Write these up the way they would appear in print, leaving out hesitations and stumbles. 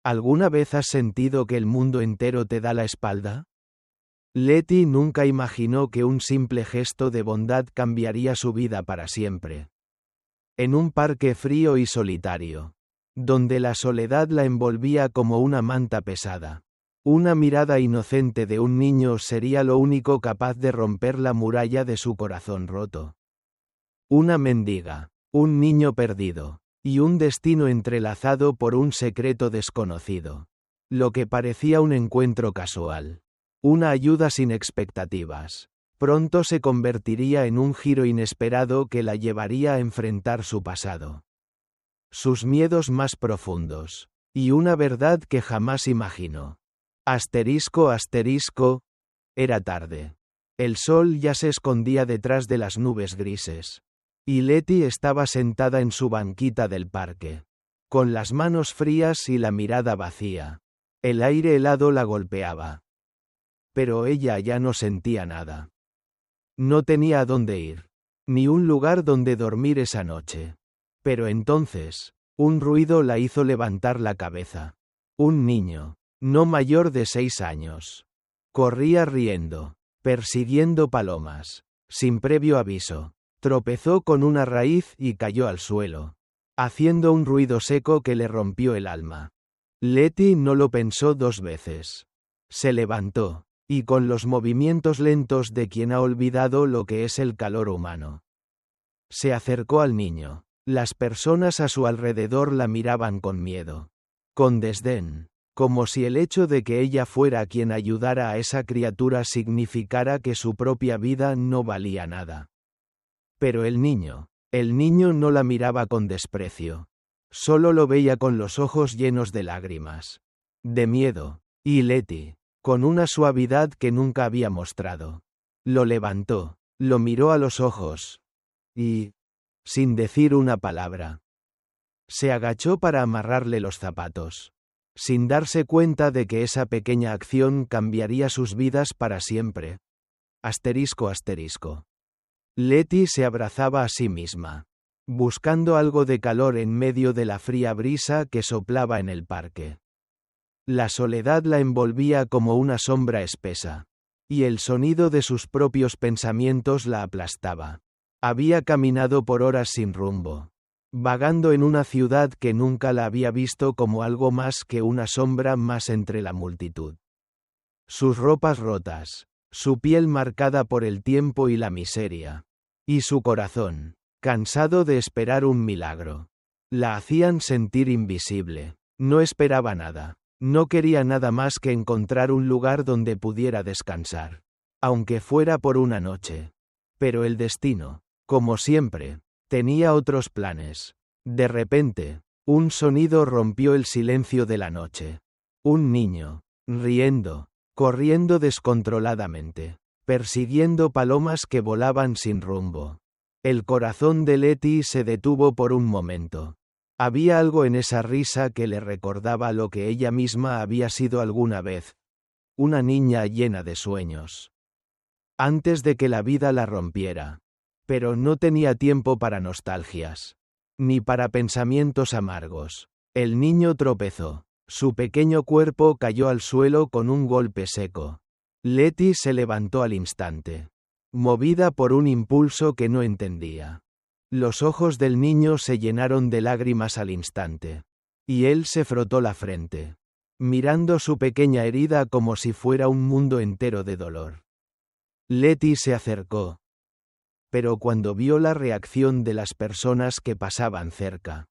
¿Alguna vez has sentido que el mundo entero te da la espalda? Letty nunca imaginó que un simple gesto de bondad cambiaría su vida para siempre. En un parque frío y solitario, donde la soledad la envolvía como una manta pesada, una mirada inocente de un niño sería lo único capaz de romper la muralla de su corazón roto. Una mendiga, un niño perdido, y un destino entrelazado por un secreto desconocido. Lo que parecía un encuentro casual, una ayuda sin expectativas, pronto se convertiría en un giro inesperado que la llevaría a enfrentar su pasado, sus miedos más profundos, y una verdad que jamás imaginó. Asterisco. Era tarde. El sol ya se escondía detrás de las nubes grises. Y Letty estaba sentada en su banquita del parque, con las manos frías y la mirada vacía. El aire helado la golpeaba. Pero ella ya no sentía nada. No tenía a dónde ir, ni un lugar donde dormir esa noche. Pero entonces, un ruido la hizo levantar la cabeza. Un niño, no mayor de 6 años, corría riendo, persiguiendo palomas, sin previo aviso. Tropezó con una raíz y cayó al suelo, haciendo un ruido seco que le rompió el alma. Letty no lo pensó 2 veces. Se levantó, y con los movimientos lentos de quien ha olvidado lo que es el calor humano, se acercó al niño. Las personas a su alrededor la miraban con miedo, con desdén, como si el hecho de que ella fuera quien ayudara a esa criatura significara que su propia vida no valía nada. Pero el niño no la miraba con desprecio. Solo lo veía con los ojos llenos de lágrimas, de miedo, y Letty, con una suavidad que nunca había mostrado, lo levantó, lo miró a los ojos, y, sin decir una palabra, se agachó para amarrarle los zapatos, sin darse cuenta de que esa pequeña acción cambiaría sus vidas para siempre. Asterisco. Letty se abrazaba a sí misma, buscando algo de calor en medio de la fría brisa que soplaba en el parque. La soledad la envolvía como una sombra espesa, y el sonido de sus propios pensamientos la aplastaba. Había caminado por horas sin rumbo, vagando en una ciudad que nunca la había visto como algo más que una sombra más entre la multitud. Sus ropas rotas, su piel marcada por el tiempo y la miseria, y su corazón, cansado de esperar un milagro, la hacían sentir invisible. No esperaba nada, no quería nada más que encontrar un lugar donde pudiera descansar, aunque fuera por una noche. Pero el destino, como siempre, tenía otros planes. De repente, un sonido rompió el silencio de la noche. Un niño, riendo, corriendo descontroladamente, persiguiendo palomas que volaban sin rumbo. El corazón de Letty se detuvo por un momento. Había algo en esa risa que le recordaba lo que ella misma había sido alguna vez, una niña llena de sueños, antes de que la vida la rompiera. Pero no tenía tiempo para nostalgias, ni para pensamientos amargos. El niño tropezó. Su pequeño cuerpo cayó al suelo con un golpe seco. Letty se levantó al instante, movida por un impulso que no entendía. Los ojos del niño se llenaron de lágrimas al instante, y él se frotó la frente, mirando su pequeña herida como si fuera un mundo entero de dolor. Letty se acercó, pero cuando vio la reacción de las personas que pasaban cerca,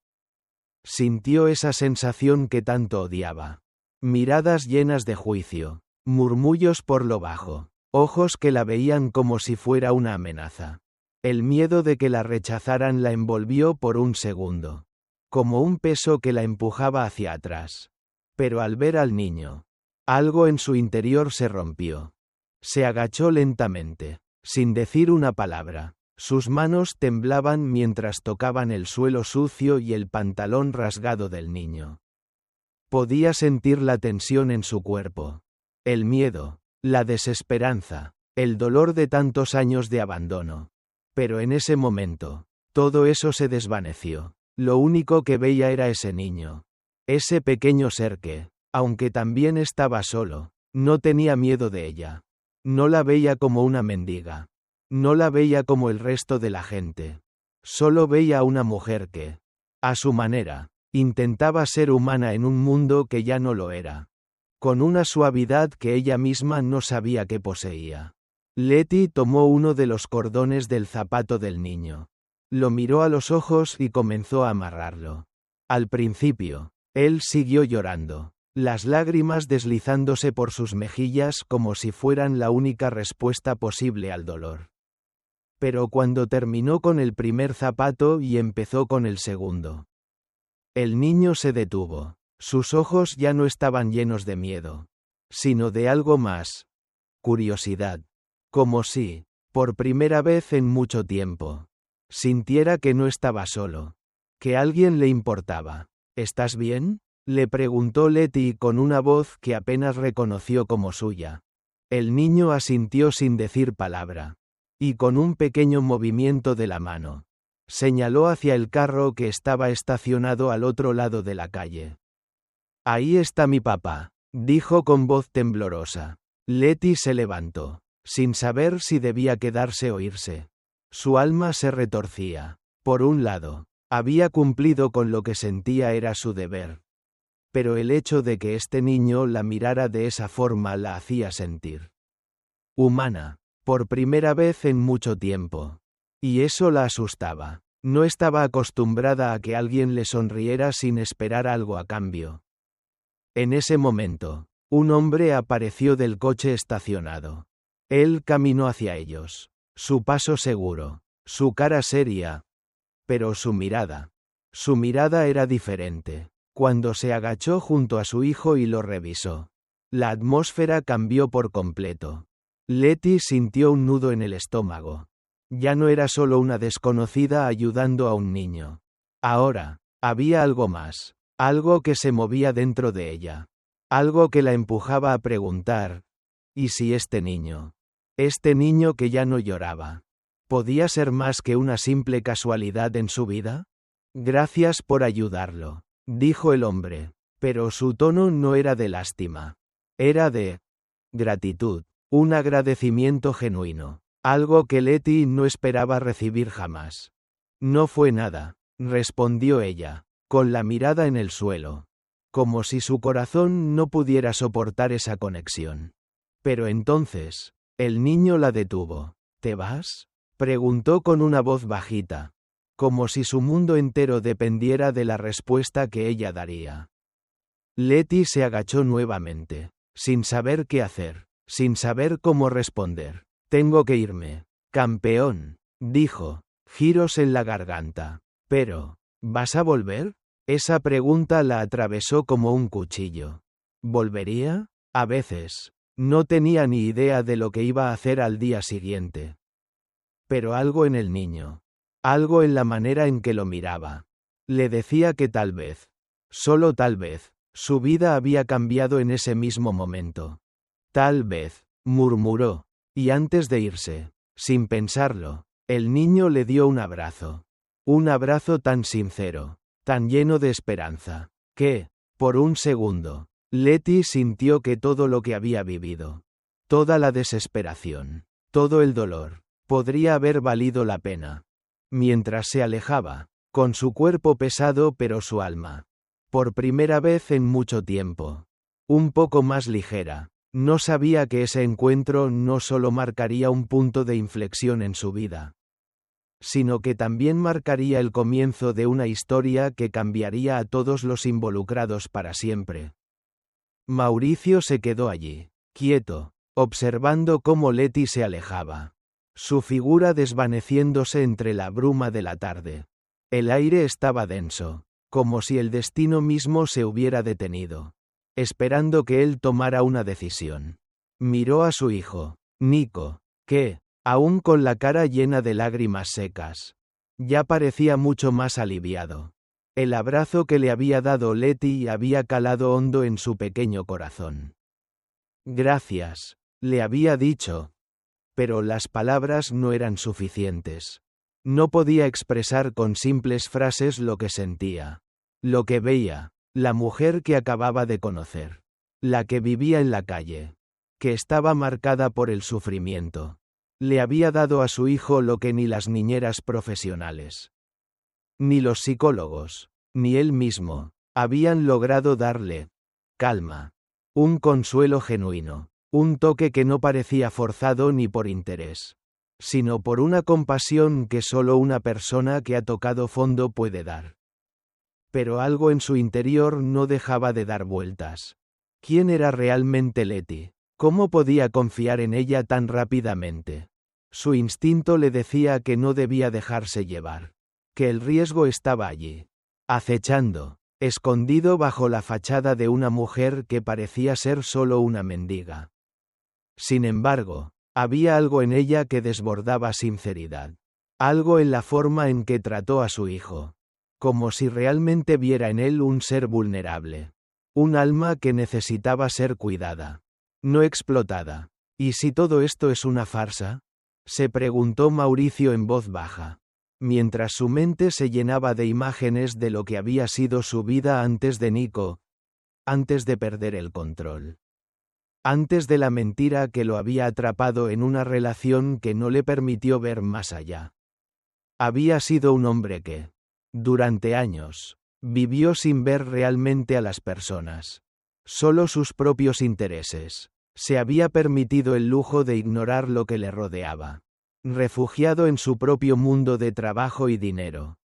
sintió esa sensación que tanto odiaba. Miradas llenas de juicio, murmullos por lo bajo, ojos que la veían como si fuera una amenaza. El miedo de que la rechazaran la envolvió por un segundo, como un peso que la empujaba hacia atrás. Pero al ver al niño, algo en su interior se rompió. Se agachó lentamente, sin decir una palabra. Sus manos temblaban mientras tocaban el suelo sucio y el pantalón rasgado del niño. Podía sentir la tensión en su cuerpo, el miedo, la desesperanza, el dolor de tantos años de abandono. Pero en ese momento, todo eso se desvaneció. Lo único que veía era ese niño, Ese pequeño ser que, aunque también estaba solo, no tenía miedo de ella. No la veía como una mendiga. No la veía como el resto de la gente. Solo veía a una mujer que, a su manera, intentaba ser humana en un mundo que ya no lo era. Con una suavidad que ella misma no sabía que poseía. Letty tomó uno de los cordones del zapato del niño. Lo miró a los ojos y comenzó a amarrarlo. Al principio, él siguió llorando, las lágrimas deslizándose por sus mejillas como si fueran la única respuesta posible al dolor. Pero cuando terminó con el primer zapato y empezó con el segundo, el niño se detuvo. Sus ojos ya no estaban llenos de miedo, sino de algo más. Curiosidad. Como si, por primera vez en mucho tiempo, sintiera que no estaba solo. Que alguien le importaba. ¿Estás bien?, le preguntó Letty con una voz que apenas reconoció como suya. El niño asintió sin decir palabra. Y con un pequeño movimiento de la mano, señaló hacia el carro que estaba estacionado al otro lado de la calle. Ahí está mi papá, dijo con voz temblorosa. Letty se levantó, sin saber si debía quedarse o irse. Su alma se retorcía. Por un lado, había cumplido con lo que sentía era su deber. Pero el hecho de que este niño la mirara de esa forma la hacía sentir humana, por primera vez en mucho tiempo. Y eso la asustaba. No estaba acostumbrada a que alguien le sonriera sin esperar algo a cambio. En ese momento, un hombre apareció del coche estacionado. Él caminó hacia ellos. Su paso seguro, su cara seria. Pero su mirada era diferente. Cuando se agachó junto a su hijo y lo revisó, la atmósfera cambió por completo. Letty sintió un nudo en el estómago. Ya no era solo una desconocida ayudando a un niño. Ahora, había algo más. Algo que se movía dentro de ella. Algo que la empujaba a preguntar, ¿y si este niño que ya no lloraba, podía ser más que una simple casualidad en su vida? Gracias por ayudarlo, dijo el hombre, pero su tono no era de lástima. Era de gratitud, un agradecimiento genuino, algo que Letty no esperaba recibir jamás. No fue nada, respondió ella, con la mirada en el suelo, como si su corazón no pudiera soportar esa conexión. Pero entonces, el niño la detuvo. ¿Te vas?, preguntó con una voz bajita, como si su mundo entero dependiera de la respuesta que ella daría. Letty se agachó nuevamente, sin saber qué hacer, sin saber cómo responder. Tengo que irme, campeón, dijo, giros en la garganta. Pero, ¿vas a volver? Esa pregunta la atravesó como un cuchillo. ¿Volvería? A veces. No tenía ni idea de lo que iba a hacer al día siguiente. Pero algo en el niño, algo en la manera en que lo miraba, le decía que tal vez, solo tal vez, su vida había cambiado en ese mismo momento. Tal vez, murmuró, y antes de irse, sin pensarlo, el niño le dio un abrazo. Un abrazo tan sincero, tan lleno de esperanza, que, por un segundo, Letty sintió que todo lo que había vivido, toda la desesperación, todo el dolor, podría haber valido la pena. Mientras se alejaba, con su cuerpo pesado pero su alma, por primera vez en mucho tiempo, un poco más ligera, no sabía que ese encuentro no solo marcaría un punto de inflexión en su vida, sino que también marcaría el comienzo de una historia que cambiaría a todos los involucrados para siempre. Mauricio se quedó allí, quieto, observando cómo Letty se alejaba, su figura desvaneciéndose entre la bruma de la tarde. El aire estaba denso, como si el destino mismo se hubiera detenido, esperando que él tomara una decisión. Miró a su hijo, Nico, que, aún con la cara llena de lágrimas secas, ya parecía mucho más aliviado. El abrazo que le había dado Letty había calado hondo en su pequeño corazón. Gracias, le había dicho. Pero las palabras no eran suficientes. No podía expresar con simples frases lo que sentía, lo que veía, La mujer que acababa de conocer. La que vivía en la calle. Que estaba marcada por el sufrimiento. Le había dado a su hijo lo que ni las niñeras profesionales, ni los psicólogos, ni él mismo, habían logrado darle. Calma. Un consuelo genuino. Un toque que no parecía forzado ni por interés, sino por una compasión que solo una persona que ha tocado fondo puede dar. Pero algo en su interior no dejaba de dar vueltas. ¿Quién era realmente Letty? ¿Cómo podía confiar en ella tan rápidamente? Su instinto le decía que no debía dejarse llevar, que el riesgo estaba allí, acechando, escondido bajo la fachada de una mujer que parecía ser solo una mendiga. Sin embargo, había algo en ella que desbordaba sinceridad. Algo en la forma en que trató a su hijo. Como si realmente viera en él un ser vulnerable. Un alma que necesitaba ser cuidada. No explotada. ¿Y si todo esto es una farsa? Se preguntó Mauricio en voz baja, mientras su mente se llenaba de imágenes de lo que había sido su vida antes de Nico, antes de perder el control. Antes de la mentira que lo había atrapado en una relación que no le permitió ver más allá. Había sido un hombre que, durante años, vivió sin ver realmente a las personas. Solo sus propios intereses. Se había permitido el lujo de ignorar lo que le rodeaba. Refugiado en su propio mundo de trabajo y dinero.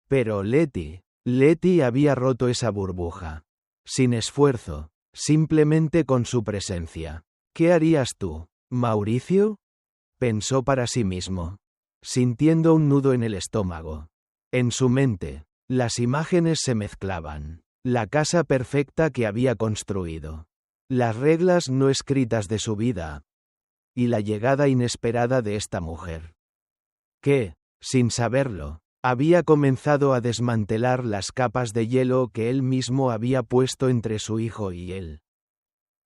Pero Letty había roto esa burbuja. Sin esfuerzo. Simplemente con su presencia. ¿Qué harías tú, Mauricio? Pensó para sí mismo, sintiendo un nudo en el estómago. En su mente, las imágenes se mezclaban. La casa perfecta que había construido. Las reglas no escritas de su vida. Y la llegada inesperada de esta mujer. Que, sin saberlo, había comenzado a desmantelar las capas de hielo que él mismo había puesto entre su hijo y él.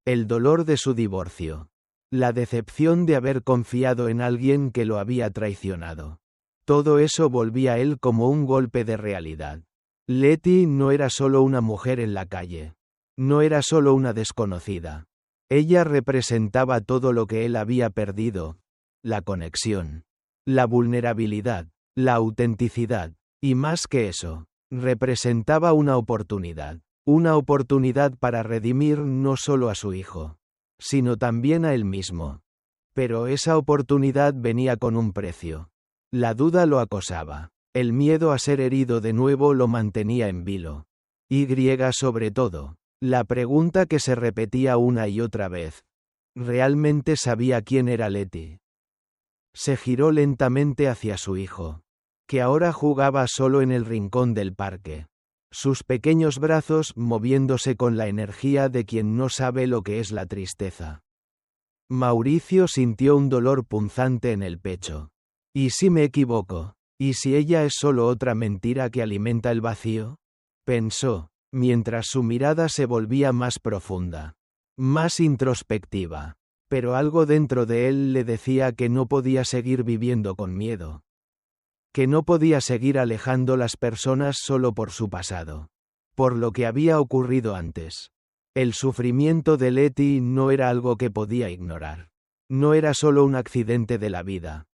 El dolor de su divorcio. La decepción de haber confiado en alguien que lo había traicionado. Todo eso volvía a él como un golpe de realidad. Letty no era solo una mujer en la calle. No era solo una desconocida. Ella representaba todo lo que él había perdido. La conexión. La vulnerabilidad. La autenticidad. Y más que eso, representaba una oportunidad. Una oportunidad para redimir no solo a su hijo, sino también a él mismo. Pero esa oportunidad venía con un precio. La duda lo acosaba. El miedo a ser herido de nuevo lo mantenía en vilo. Y sobre todo, la pregunta que se repetía una y otra vez. ¿Realmente sabía quién era Letty? Se giró lentamente hacia su hijo, que ahora jugaba solo en el rincón del parque. Sus pequeños brazos moviéndose con la energía de quien no sabe lo que es la tristeza. Mauricio sintió un dolor punzante en el pecho. ¿Y si me equivoco? ¿Y si ella es solo otra mentira que alimenta el vacío? Pensó, mientras su mirada se volvía más profunda, más introspectiva. Pero algo dentro de él le decía que no podía seguir viviendo con miedo. Que no podía seguir alejando las personas solo por su pasado. Por lo que había ocurrido antes. El sufrimiento de Letty no era algo que podía ignorar. No era solo un accidente de la vida.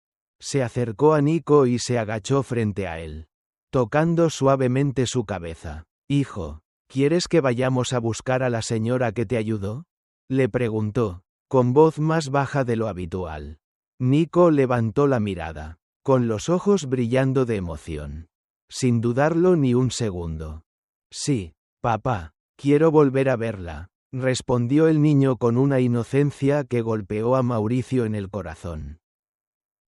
Se acercó a Nico y se agachó frente a él, tocando suavemente su cabeza. «Hijo, ¿quieres que vayamos a buscar a la señora que te ayudó?», le preguntó, con voz más baja de lo habitual. Nico levantó la mirada, con los ojos brillando de emoción. Sin dudarlo ni un segundo. «Sí, papá, quiero volver a verla», respondió el niño con una inocencia que golpeó a Mauricio en el corazón.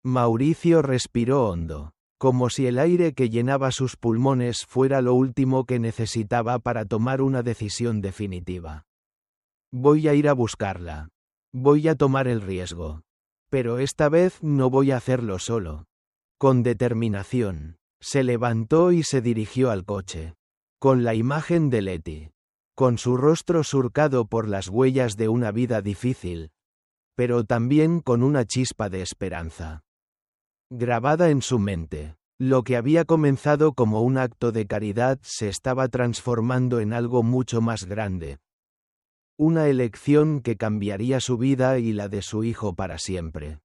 Mauricio respiró hondo, como si el aire que llenaba sus pulmones fuera lo último que necesitaba para tomar una decisión definitiva. «Voy a ir a buscarla. Voy a tomar el riesgo. Pero esta vez no voy a hacerlo solo». Con determinación, se levantó y se dirigió al coche. Con la imagen de Letty. Con su rostro surcado por las huellas de una vida difícil. Pero también con una chispa de esperanza grabada en su mente. Lo que había comenzado como un acto de caridad se estaba transformando en algo mucho más grande. Una elección que cambiaría su vida y la de su hijo para siempre.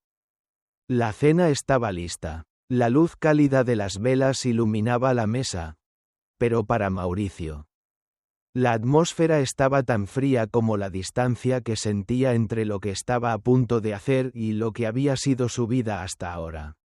La cena estaba lista. La luz cálida de las velas iluminaba la mesa. Pero para Mauricio. La atmósfera estaba tan fría como la distancia que sentía entre lo que estaba a punto de hacer y lo que había sido su vida hasta ahora.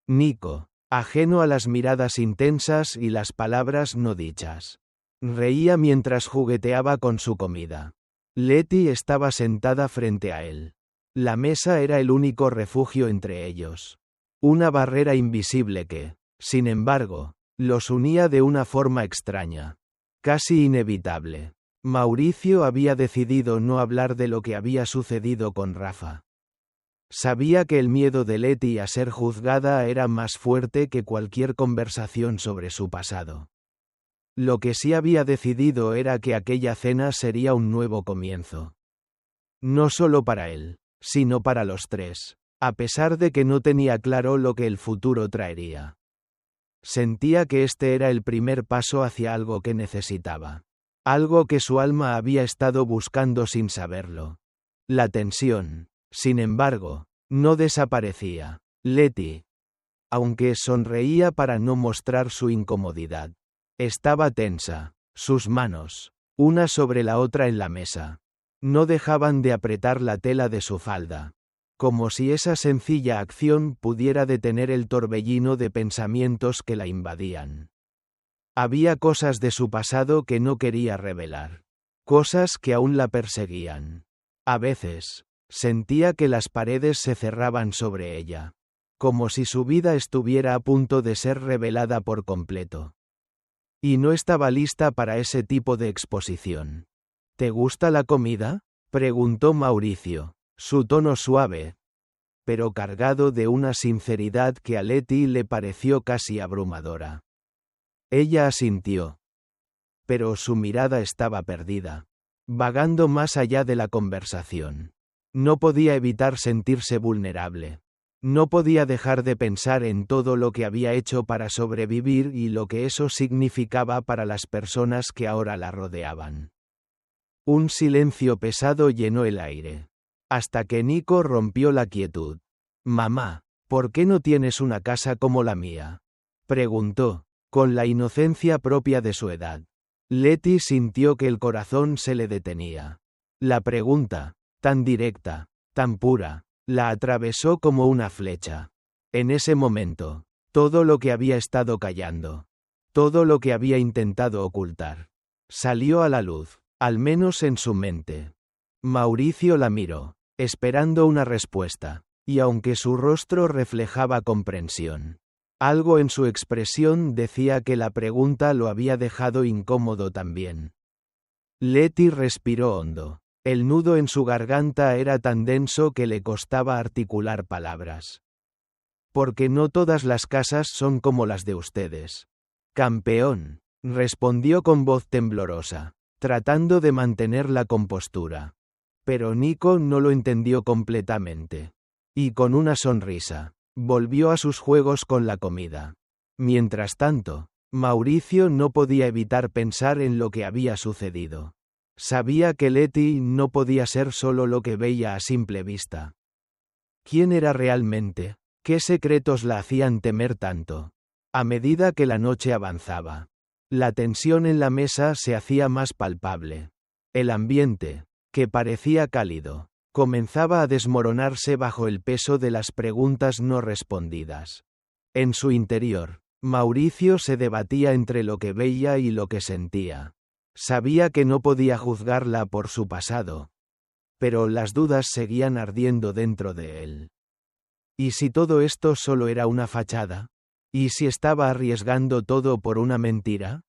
Nico, ajeno a las miradas intensas y las palabras no dichas, reía mientras jugueteaba con su comida. Letty estaba sentada frente a él. La mesa era el único refugio entre ellos. Una barrera invisible que, sin embargo, los unía de una forma extraña. Casi inevitable. Mauricio había decidido no hablar de lo que había sucedido con Rafa. Sabía que el miedo de Letty a ser juzgada era más fuerte que cualquier conversación sobre su pasado. Lo que sí había decidido era que aquella cena sería un nuevo comienzo. No solo para él, sino para los tres, a pesar de que no tenía claro lo que el futuro traería. Sentía que este era el primer paso hacia algo que necesitaba. Algo que su alma había estado buscando sin saberlo. La tensión, sin embargo, no desaparecía. Letty, aunque sonreía para no mostrar su incomodidad, estaba tensa. Sus manos, una sobre la otra en la mesa, no dejaban de apretar la tela de su falda. Como si esa sencilla acción pudiera detener el torbellino de pensamientos que la invadían. Había cosas de su pasado que no quería revelar. Cosas que aún la perseguían. A veces, sentía que las paredes se cerraban sobre ella. Como si su vida estuviera a punto de ser revelada por completo. Y no estaba lista para ese tipo de exposición. ¿Te gusta la comida?, preguntó Mauricio. Su tono suave, pero cargado de una sinceridad que a Letty le pareció casi abrumadora. Ella asintió. Pero su mirada estaba perdida, vagando más allá de la conversación. No podía evitar sentirse vulnerable. No podía dejar de pensar en todo lo que había hecho para sobrevivir y lo que eso significaba para las personas que ahora la rodeaban. Un silencio pesado llenó el aire. Hasta que Nico rompió la quietud. «Mamá, ¿por qué no tienes una casa como la mía?», preguntó, con la inocencia propia de su edad. Letty sintió que el corazón se le detenía. La pregunta, tan directa, tan pura, la atravesó como una flecha. En ese momento, todo lo que había estado callando, todo lo que había intentado ocultar, salió a la luz, al menos en su mente. Mauricio la miró, esperando una respuesta, y aunque su rostro reflejaba comprensión, algo en su expresión decía que la pregunta lo había dejado incómodo también. Letty respiró hondo. El nudo en su garganta era tan denso que le costaba articular palabras. «Porque no todas las casas son como las de ustedes. Campeón», respondió con voz temblorosa, tratando de mantener la compostura. Pero Nico no lo entendió completamente. Y con una sonrisa, volvió a sus juegos con la comida. Mientras tanto, Mauricio no podía evitar pensar en lo que había sucedido. Sabía que Letty no podía ser solo lo que veía a simple vista. ¿Quién era realmente? ¿Qué secretos la hacían temer tanto? A medida que la noche avanzaba, la tensión en la mesa se hacía más palpable. El ambiente, que parecía cálido, comenzaba a desmoronarse bajo el peso de las preguntas no respondidas. En su interior, Mauricio se debatía entre lo que veía y lo que sentía. Sabía que no podía juzgarla por su pasado. Pero las dudas seguían ardiendo dentro de él. ¿Y si todo esto solo era una fachada? ¿Y si estaba arriesgando todo por una mentira?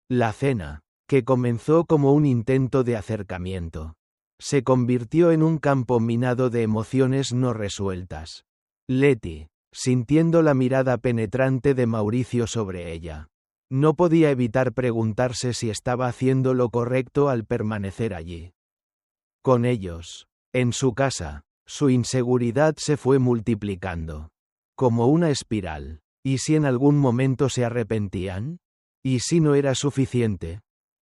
La cena, que comenzó como un intento de acercamiento, se convirtió en un campo minado de emociones no resueltas. Letty, sintiendo la mirada penetrante de Mauricio sobre ella, no podía evitar preguntarse si estaba haciendo lo correcto al permanecer allí. Con ellos, en su casa, su inseguridad se fue multiplicando. Como una espiral, ¿Y si en algún momento se arrepentían? ¿Y si no era suficiente?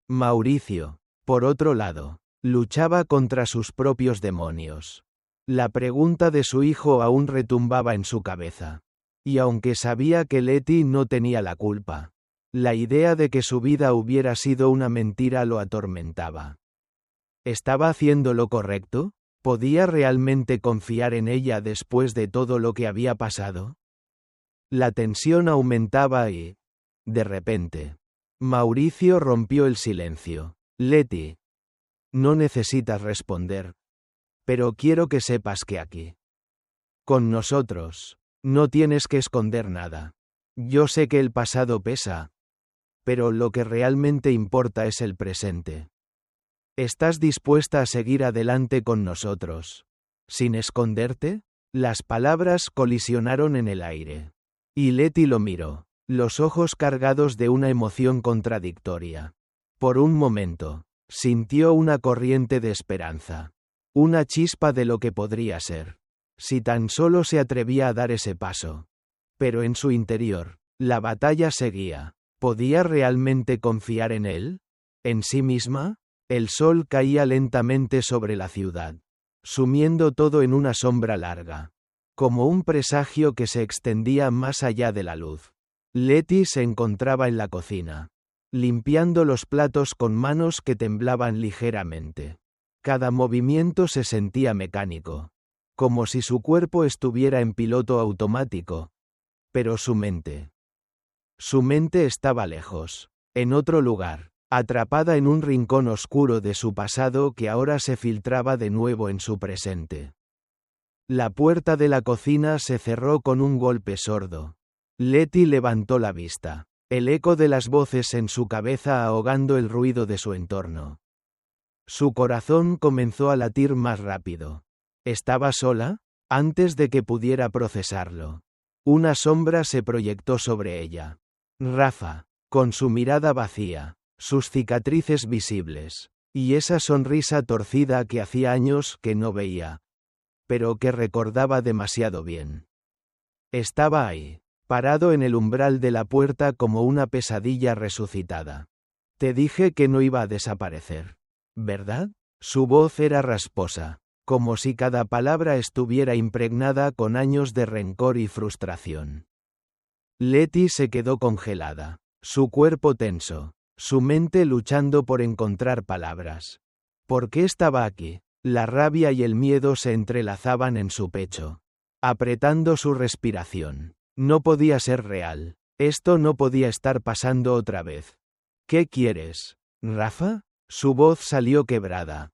Mauricio, por otro lado, luchaba contra sus propios demonios. La pregunta de su hijo aún retumbaba en su cabeza. Y aunque sabía que Letty no tenía la culpa, la idea de que su vida hubiera sido una mentira lo atormentaba. ¿Estaba haciendo lo correcto? ¿Podía realmente confiar en ella después de todo lo que había pasado? La tensión aumentaba y, de repente, Mauricio rompió el silencio. Letty, no necesitas responder. Pero quiero que sepas que aquí, con nosotros, no tienes que esconder nada. Yo sé que el pasado pesa, pero lo que realmente importa es el presente. ¿Estás dispuesta a seguir adelante con nosotros, sin esconderte? Las palabras colisionaron en el aire. Y Letty lo miró, los ojos cargados de una emoción contradictoria. Por un momento, sintió una corriente de esperanza. Una chispa de lo que podría ser. Si tan solo se atrevía a dar ese paso. Pero en su interior, la batalla seguía. ¿Podía realmente confiar en él? ¿En sí misma? El sol caía lentamente sobre la ciudad, sumiendo todo en una sombra larga, como un presagio que se extendía más allá de la luz. Letty se encontraba en la cocina, limpiando los platos con manos que temblaban ligeramente. Cada movimiento se sentía mecánico, como si su cuerpo estuviera en piloto automático. Pero su mente estaba lejos, en otro lugar, atrapada en un rincón oscuro de su pasado que ahora se filtraba de nuevo en su presente. La puerta de la cocina se cerró con un golpe sordo. Letty levantó la vista, el eco de las voces en su cabeza ahogando el ruido de su entorno. Su corazón comenzó a latir más rápido. ¿Estaba sola? Antes de que pudiera procesarlo, una sombra se proyectó sobre ella. Rafa, con su mirada vacía, sus cicatrices visibles, y esa sonrisa torcida que hacía años que no veía, pero que recordaba demasiado bien. Estaba ahí, parado en el umbral de la puerta como una pesadilla resucitada. Te dije que no iba a desaparecer, ¿verdad? Su voz era rasposa, como si cada palabra estuviera impregnada con años de rencor y frustración. Letty se quedó congelada, su cuerpo tenso, su mente luchando por encontrar palabras. ¿Por qué estaba aquí? La rabia y el miedo se entrelazaban en su pecho, apretando su respiración. No podía ser real. Esto no podía estar pasando otra vez. ¿Qué quieres, Rafa? Su voz salió quebrada,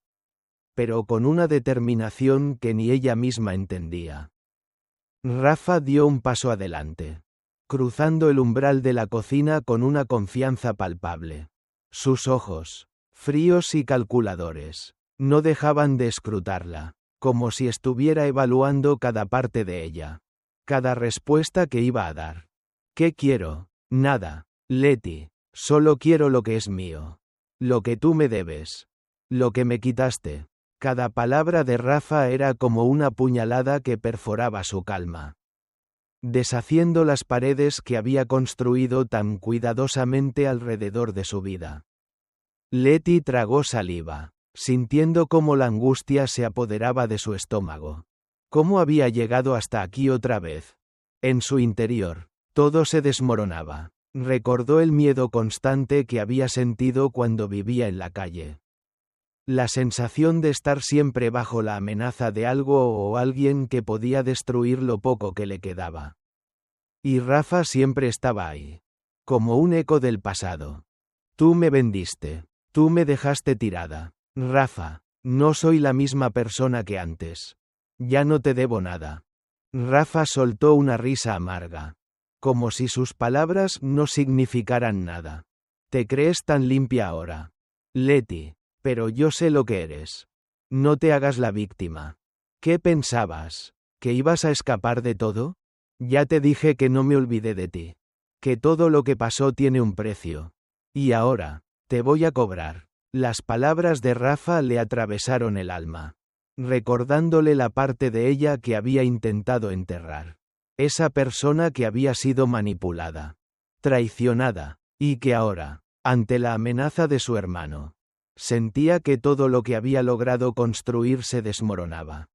pero con una determinación que ni ella misma entendía. Rafa dio un paso adelante, cruzando el umbral de la cocina con una confianza palpable. Sus ojos, fríos y calculadores, no dejaban de escrutarla, como si estuviera evaluando cada parte de ella, cada respuesta que iba a dar. ¿Qué quiero? Nada, Letty, solo quiero lo que es mío. Lo que tú me debes. Lo que me quitaste. Cada palabra de Rafa era como una puñalada que perforaba su calma, deshaciendo las paredes que había construido tan cuidadosamente alrededor de su vida. Letty tragó saliva, sintiendo cómo la angustia se apoderaba de su estómago. ¿Cómo había llegado hasta aquí otra vez? En su interior, todo se desmoronaba. Recordó el miedo constante que había sentido cuando vivía en la calle. La sensación de estar siempre bajo la amenaza de algo o alguien que podía destruir lo poco que le quedaba. Y Rafa siempre estaba ahí, como un eco del pasado. Tú me vendiste, tú me dejaste tirada. Rafa, no soy la misma persona que antes. Ya no te debo nada. Rafa soltó una risa amarga, como si sus palabras no significaran nada. ¿Te crees tan limpia ahora, Letty? Pero yo sé lo que eres. No te hagas la víctima. ¿Qué pensabas? ¿Que ibas a escapar de todo? Ya te dije que no me olvidé de ti. Que todo lo que pasó tiene un precio. Y ahora, te voy a cobrar. Las palabras de Rafa le atravesaron el alma, recordándole la parte de ella que había intentado enterrar. Esa persona que había sido manipulada, traicionada, y que ahora, ante la amenaza de su hermano, sentía que todo lo que había logrado construir se desmoronaba.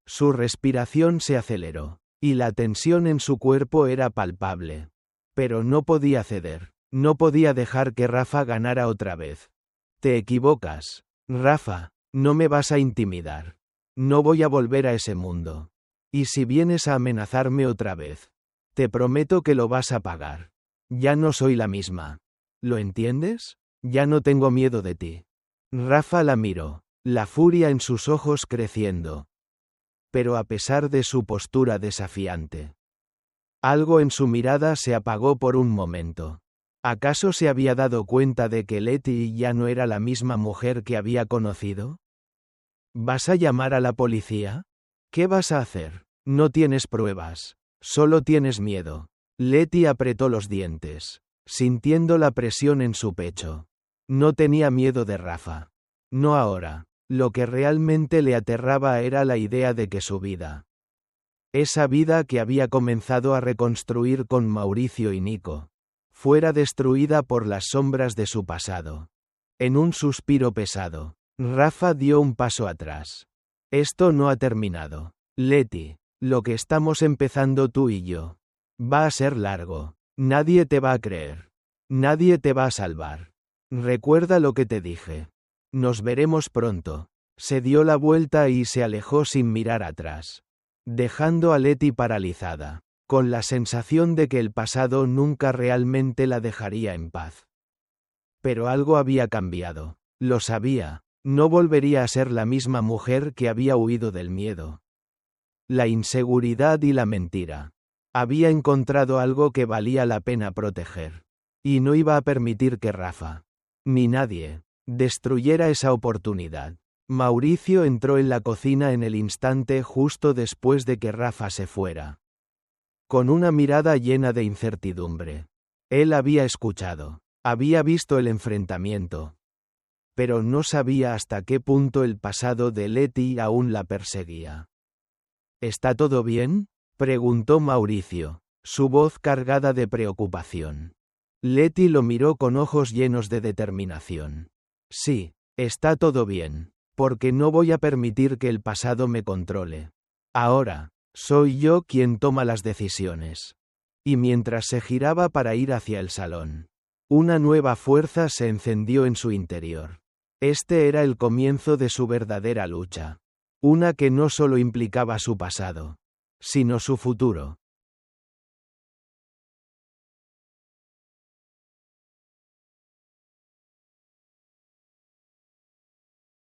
Su respiración se aceleró, y la tensión en su cuerpo era palpable. Pero no podía ceder, no podía dejar que Rafa ganara otra vez. Te equivocas, Rafa, no me vas a intimidar. No voy a volver a ese mundo. Y si vienes a amenazarme otra vez, te prometo que lo vas a pagar. Ya no soy la misma. ¿Lo entiendes? Ya no tengo miedo de ti. Rafa la miró, la furia en sus ojos creciendo. Pero a pesar de su postura desafiante, algo en su mirada se apagó por un momento. ¿Acaso se había dado cuenta de que Letty ya no era la misma mujer que había conocido? ¿Vas a llamar a la policía? ¿Qué vas a hacer? No tienes pruebas. Solo tienes miedo. Letty apretó los dientes, sintiendo la presión en su pecho. No tenía miedo de Rafa. No ahora. Lo que realmente le aterraba era la idea de que su vida, esa vida que había comenzado a reconstruir con Mauricio y Nico, fuera destruida por las sombras de su pasado. En un suspiro pesado, Rafa dio un paso atrás. Esto no ha terminado. Letty, lo que estamos empezando tú y yo, va a ser largo. Nadie te va a creer. Nadie te va a salvar. Recuerda lo que te dije. Nos veremos pronto. Se dio la vuelta y se alejó sin mirar atrás, dejando a Letty paralizada, con la sensación de que el pasado nunca realmente la dejaría en paz. Pero algo había cambiado. Lo sabía. No volvería a ser la misma mujer que había huido del miedo, la inseguridad y la mentira. Había encontrado algo que valía la pena proteger. Y no iba a permitir que Rafa, ni nadie, destruyera esa oportunidad. Mauricio entró en la cocina en el instante justo después de que Rafa se fuera, con una mirada llena de incertidumbre. Él había escuchado, había visto el enfrentamiento, pero no sabía hasta qué punto el pasado de Letty aún la perseguía. ¿Está todo bien?, preguntó Mauricio, su voz cargada de preocupación. Letty lo miró con ojos llenos de determinación. Sí, está todo bien. Porque no voy a permitir que el pasado me controle. Ahora, soy yo quien toma las decisiones. Y mientras se giraba para ir hacia el salón, una nueva fuerza se encendió en su interior. Este era el comienzo de su verdadera lucha. Una que no solo implicaba su pasado, sino su futuro.